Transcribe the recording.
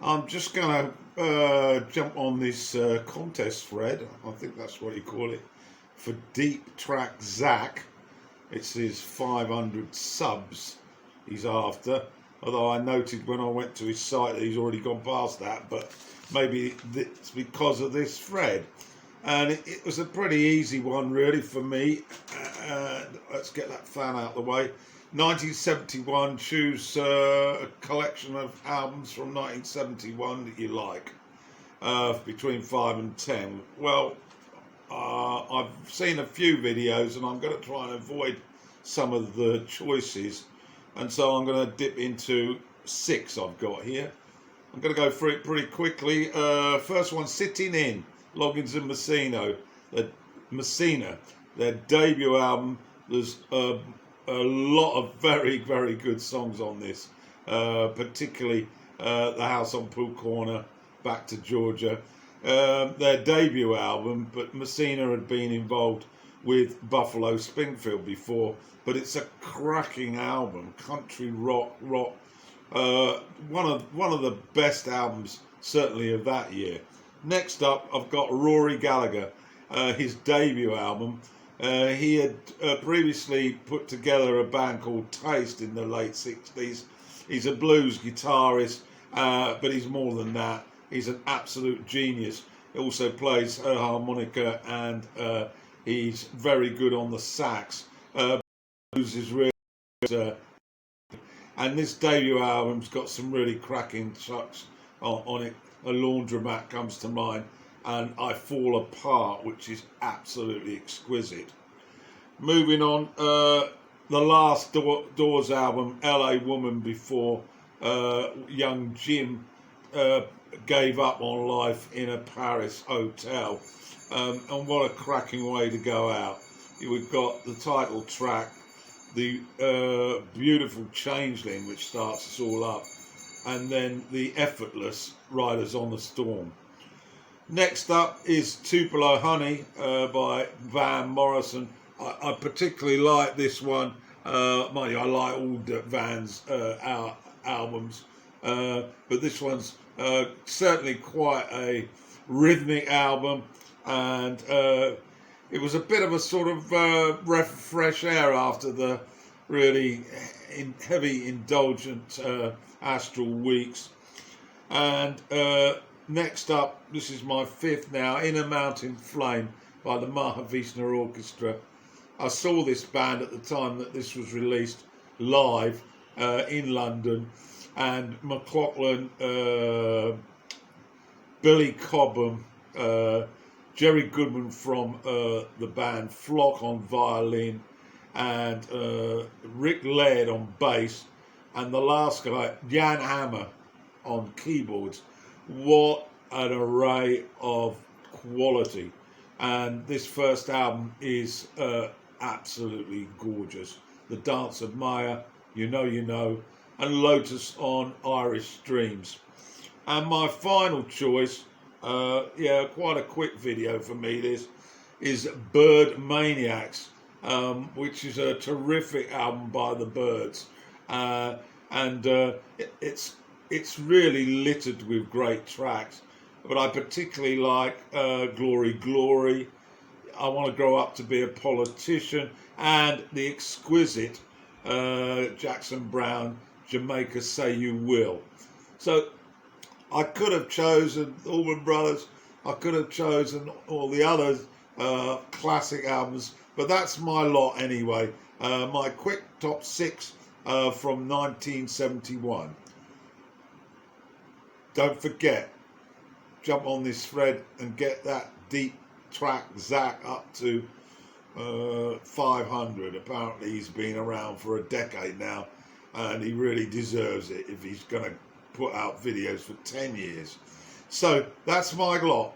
I'm just going to jump on this contest thread, I think that's what you call it, for DeepTrackZach. It's his 500 subs he's after, although I noted when I went to his site that he's already gone past that, but maybe it's because of this thread. And it was a pretty easy one really for me. Let's get that fan out of the way. 1971, choose a collection of albums from 1971 that you like, between 5 and 10. Well, I've seen a few videos and I'm going to try and avoid some of the choices, and so I'm going to dip into 6 I've got here. I'm going to go through it pretty quickly. First one, Sitting In, Loggins and Messina, their debut album. There's a lot of very, very good songs on this, particularly The House on Pool Corner, Back to Georgia, their debut album, but Messina had been involved with Buffalo Springfield before, but it's a cracking album, country rock, one of the best albums certainly of that year. Next up, I've got RoryGallagher, his debut album. He had previously put together a band called Taste in the late 60s. He's a blues guitarist, but he's more than that. He's an absolute genius. He also plays harmonica, and he's very good on the sax. Blues is really good. And this debut album's got some really cracking tracks on it. A Laundromat comes to mind, and I Fall Apart, which is absolutely exquisite. Moving on, the last Doors album, LA Woman, before young Jim gave up on life in a Paris hotel. And what a cracking way to go out. We've got the title track, the beautiful Changeling, which starts us all up, and then the effortless Riders on the Storm. Next up is Tupelo Honey by Van Morrison. I particularly like this one. Mind you, I like all Van's albums, but this one's certainly quite a rhythmic album, and it was a bit of a sort of fresh air after the really heavy indulgent Astral weeks. And next up, this is my 5th now, Inner Mountain Flame by the Mahavishnu Orchestra. I saw this band at the time that this was released live in London, and McLaughlin, Billy Cobham, Jerry Goodman from the band Flock on violin, and Rick Laird on bass, and the last guy, Jan Hammer, on keyboards. What an array of quality. And this first album is absolutely gorgeous. The Dance of Maya, You Know, and Lotus on Irish Streams. And my final choice, quite a quick video for me, this is Bird Maniacs, which is a terrific album by the Byrds. It's really littered with great tracks, but I particularly like Glory Glory, I Want to Grow Up to Be a Politician, and the exquisite Jackson Browne, Jamaica Say You Will. So I could have chosen Allman Brothers, I could have chosen all the other classic albums, but that's my lot anyway. My quick top 6 from 1971. Don't forget, jump on this thread and get that DeepTrackZach up to 500. Apparently he's been around for a decade now, and he really deserves it if he's going to put out videos for 10 years. So that's my lot.